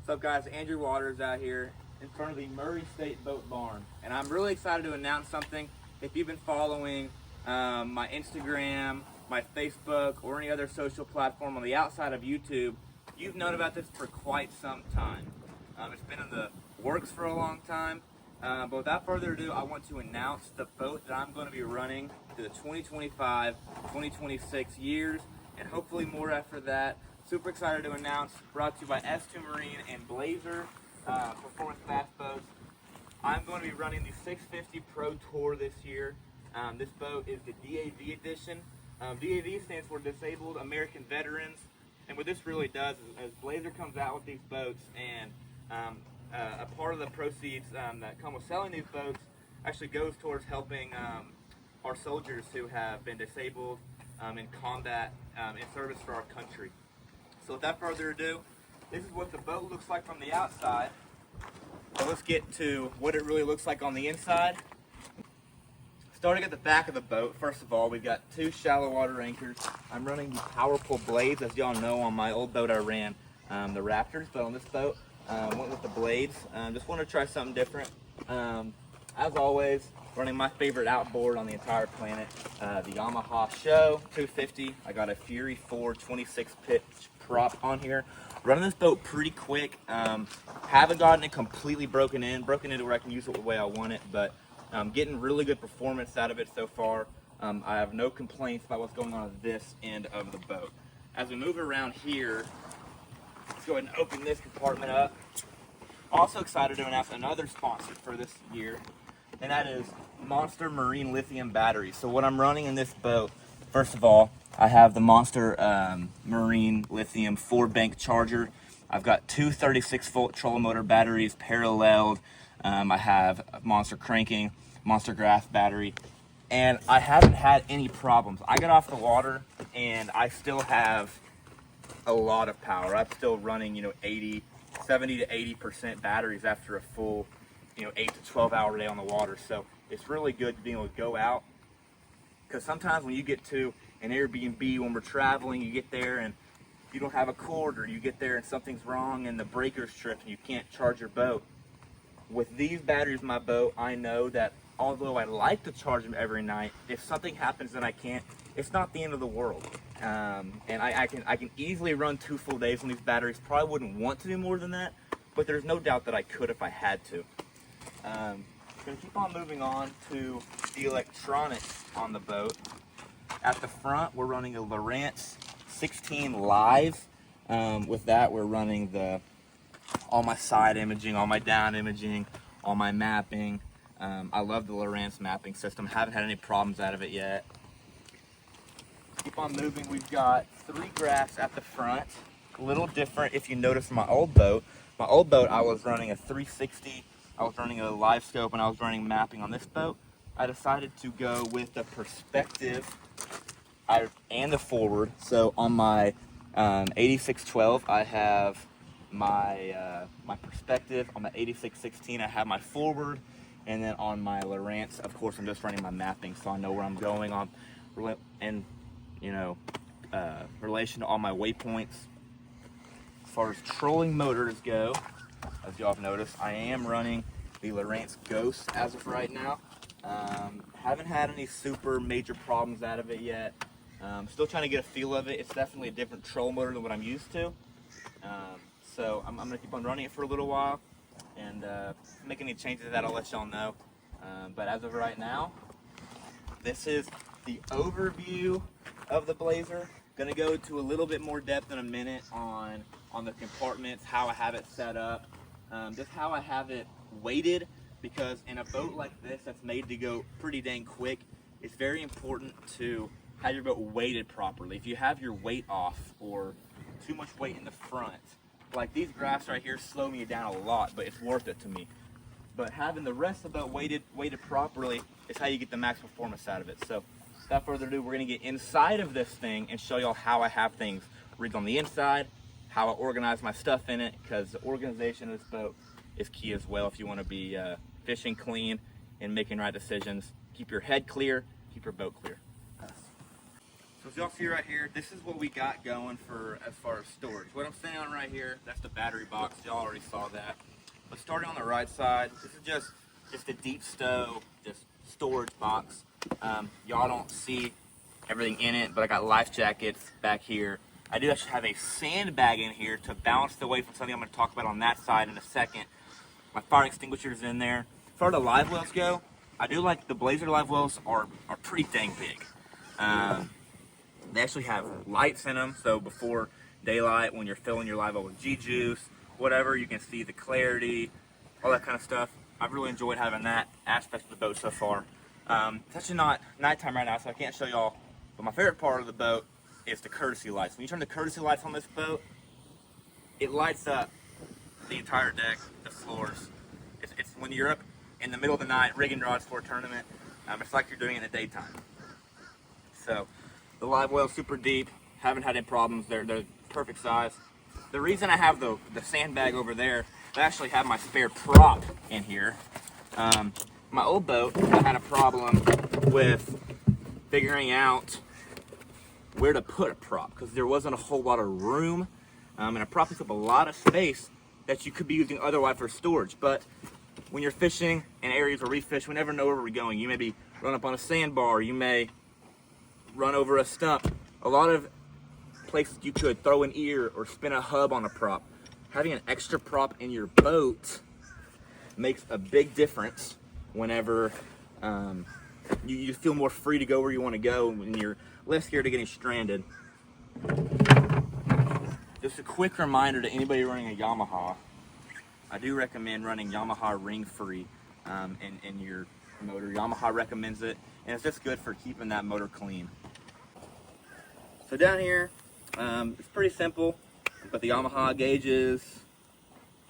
What's up, guys? Andrew Waters out here in front of the Murray State Boat Barn, and I'm really excited to announce something. If you've been following my Instagram, my Facebook, or any other social platform on the outside of YouTube, you've known about this for quite some time. It's been in the works for a long time, but without further ado, I want to announce the boat that I'm going to be running to the 2025-2026 years, and hopefully more after that. Super excited to announce, brought to you by S2 Marine and Blazer Performance Bass Boats. I'm going to be running the 650 Pro Tour this year. This boat is the DAV edition. DAV stands for Disabled American Veterans, and what this really does is Blazer comes out with these boats, and a part of the proceeds that come with selling these boats actually goes towards helping our soldiers who have been disabled in combat in service for our country. So without further ado, this is what the boat looks like from the outside. So let's get to what it really looks like on the inside. Starting at the back of the boat, first of all, we've got two shallow water anchors. I'm running the Powerful blades. As y'all know, on my old boat I ran the Raptors, but on this boat, went with the blades. Just want to try something different. As always, running my favorite outboard on the entire planet, the Yamaha Show 250. I got a Fury 4 26 pitch prop on here. Running this boat pretty quick. Haven't gotten it completely broken into where I can use it the way I want it, but getting really good performance out of it so far. I have no complaints about what's going on at this end of the boat. As we move around here, let's go ahead and open this compartment up. Also excited to announce another sponsor for this year, and that is Monster Marine Lithium Batteries. So what I'm running in this boat, first of all, I have the Monster Marine Lithium 4-bank charger. I've got two 36-volt trolling motor batteries paralleled. I have Monster cranking, Monster Graph battery, and I haven't had any problems. I got off the water and I still have a lot of power. I'm still running, 70 to 80% batteries after a full, 8 to 12 hour day on the water. So it's really good to be able to go out, because sometimes when you get to an Airbnb, when we're traveling, you get there and you don't have a cord, or you get there and something's wrong and the breaker's tripped and you can't charge your boat. With these batteries in my boat, I know that although I like to charge them every night, if something happens and I can't, it's not the end of the world. And I can easily run 2 full days on these batteries. Probably wouldn't want to do more than that, but there's no doubt that I could if I had to. Going to keep on moving on to the electronics on the boat. At the front, we're running a Lowrance 16 Live. With that, we're running all my side imaging, all my down imaging, all my mapping. I love the Lowrance mapping system. Haven't had any problems out of it yet. Keep on moving. We've got 3 graphs at the front. A little different if you notice from my old boat. My old boat, I was running a 360. I was running a live scope, and I was running mapping. On this boat, I decided to go with the perspective and the forward. So on my 8612, I have my perspective. On my 8616, I have my forward, and then on my Lowrance, of course, I'm just running my mapping, so I know where I'm going on, and relation to all my waypoints. As far as trolling motors go, as y'all have noticed, I am running the Lowrance Ghost as of right now. Haven't had any super major problems out of it yet. Still trying to get a feel of it. It's definitely a different troll motor than what I'm used to. So I'm going to keep on running it for a little while, and make any changes to that, I'll let y'all know. But as of right now, this is the overview of the Blazer. Going to go to a little bit more depth in a minute on the compartments, how I have it set up, just how I have it weighted, because in a boat like this that's made to go pretty dang quick, it's very important to have your boat weighted properly. If you have your weight off or too much weight in the front, like these graphs right here slow me down a lot, but it's worth it to me. But having the rest of the boat weighted properly is how you get the max performance out of it. So without further ado, we're going to get inside of this thing and show y'all how I have things rigged on the inside, how I organize my stuff in it, because the organization of this boat is key as well if you want to be fishing clean and making right decisions. Keep your head clear, keep your boat clear. So as y'all see right here, this is what we got going for as far as storage. What I'm standing on right here, that's the battery box. Y'all already saw that. But starting on the right side, this is just a deep stow, just storage box. Y'all don't see everything in it, but I got life jackets back here. I do actually have a sandbag in here to balance the weight from something I'm going to talk about on that side in a second. My fire extinguisher's in there. As far as the live wells go, I do like the Blazer live wells are pretty dang big. They actually have lights in them, so before daylight, when you're filling your live well with G-Juice, whatever, you can see the clarity, all that kind of stuff. I've really enjoyed having that aspect of the boat so far. It's actually not nighttime right now, so I can't show y'all, but my favorite part of the boat is the courtesy lights. When you turn the courtesy lights on this boat, it lights up the entire deck, the floors. It's when you're up in the middle of the night rigging rods for a tournament, it's like you're doing it in the daytime. So the live well is super deep, haven't had any problems. They're perfect size. The reason I have the sandbag over there, I actually have my spare prop in here. My old boat, I had a problem with figuring out where to put a prop because there wasn't a whole lot of room, and a prop takes up a lot of space that you could be using otherwise for storage. But when you're fishing in areas where we fish, we never know where we're going. You may be run up on a sandbar, you may run over a stump. A lot of places you could throw an ear or spin a hub on a prop. Having an extra prop in your boat makes a big difference whenever you feel more free to go where you want to go and you're less scared of getting stranded. Just a quick reminder to anybody running a Yamaha, I do recommend running Yamaha ring free in your motor. Yamaha recommends it, and it's just good for keeping that motor clean. So down here, it's pretty simple, but the Yamaha gauges.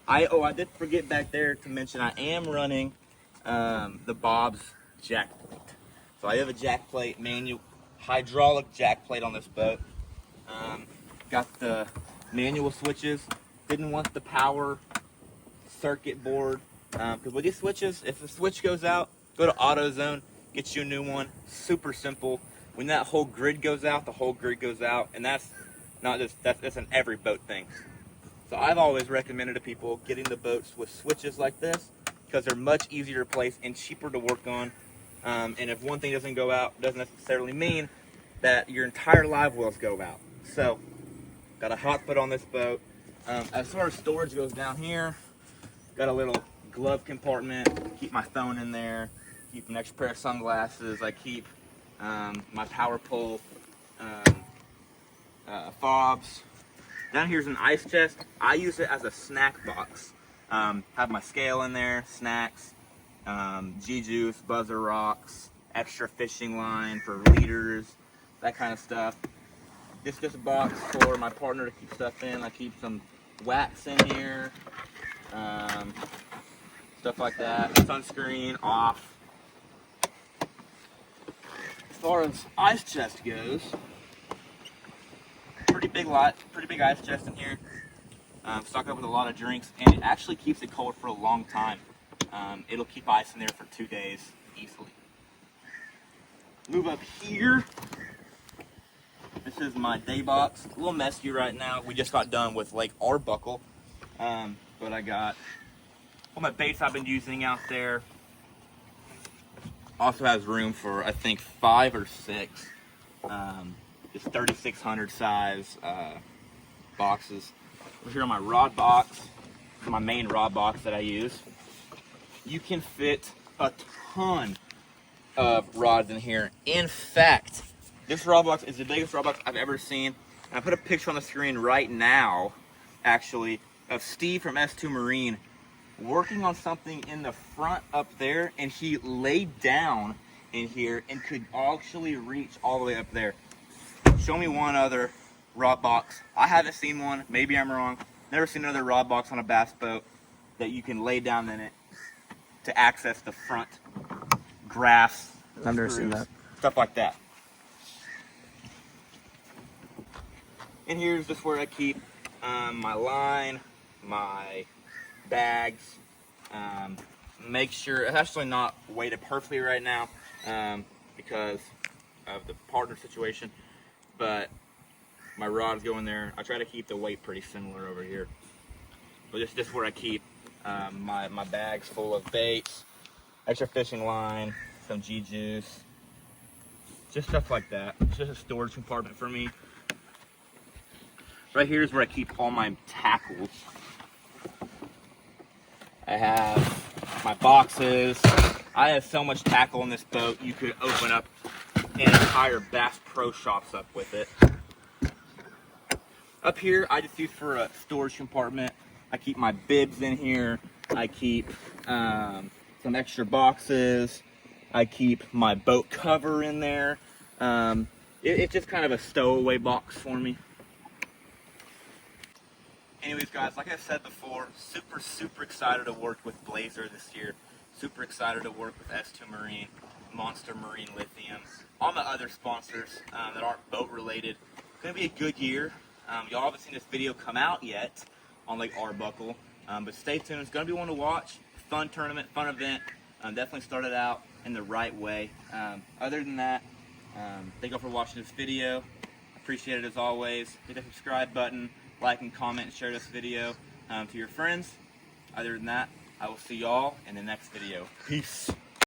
I did forget back there to mention I am running the Bob's jack plate. So I have a jack plate, manual, hydraulic jack plate on this boat. Got the manual switches. Didn't want the power circuit board because with these switches, if the switch goes out, go to AutoZone, get you a new one. Super simple. When that whole grid goes out, the whole grid goes out, and that's not just that's an every boat thing. So I've always recommended to people getting the boats with switches like this because they're much easier to replace and cheaper to work on. And if one thing doesn't go out, doesn't necessarily mean that your entire live wells go out. So got a hot foot on this boat. As far as storage goes down here, got a little glove compartment. Keep my phone in there. Keep an extra pair of sunglasses. I keep my power pole fobs. Down here's an ice chest. I use it as a snack box. Have my scale in there, snacks, G-Juice, buzzer rocks, extra fishing line for leaders, that kind of stuff. This is just a box for my partner to keep stuff in. I keep some wax in here, stuff like that. Sunscreen off. As far as ice chest goes, pretty big ice chest in here. Stocked up with a lot of drinks, and it actually keeps it cold for a long time. It'll keep ice in there for 2 days easily. Move up here. This is my day box. A little messy right now. We just got done with Lake Arbuckle, but I got all my baits I've been using out there. Also has room for I think 5 or 6. Just 3600 size boxes. Over here on my rod box, my main rod box that I use, you can fit a ton of rods in here. In fact, this rod box is the biggest rod box I've ever seen. And I put a picture on the screen right now, actually, of Steve from S2 Marine working on something in the front up there, and he laid down in here and could actually reach all the way up there. Show me one other rod box. I haven't seen one. Maybe I'm wrong. Never seen another rod box on a bass boat that you can lay down in it to access the front grass. I've never seen that. Stuff like that. And here's just where I keep my line, my bags. Make sure it's actually not weighted perfectly right now because of the partner situation. but my rods go in there. I try to keep the weight pretty similar over here. But this is where I keep my bags full of baits, extra fishing line, some G-Juice, just stuff like that. It's just a storage compartment for me. Right here is where I keep all my tackles. I have my boxes. I have so much tackle in this boat, you could open up an entire Bass Pro Shops up with it. Up here, I just use for a storage compartment. I keep my bibs in here. I keep some extra boxes. I keep my boat cover in there. It's just kind of a stowaway box for me. Anyways, guys, like I said before, super excited to work with Blazer this year. Super excited to work with S2 Marine, Monster Marine Lithium, all my other sponsors that aren't boat related. It's going to be a good year. Y'all haven't seen this video come out yet on Lake Arbuckle, but stay tuned. It's going to be one to watch. Fun tournament, fun event. Definitely started out in the right way. Other than that, thank you all for watching this video. Appreciate it as always. Hit the subscribe button, like and comment and share this video to your friends. Other than that, I will see y'all in the next video. Peace.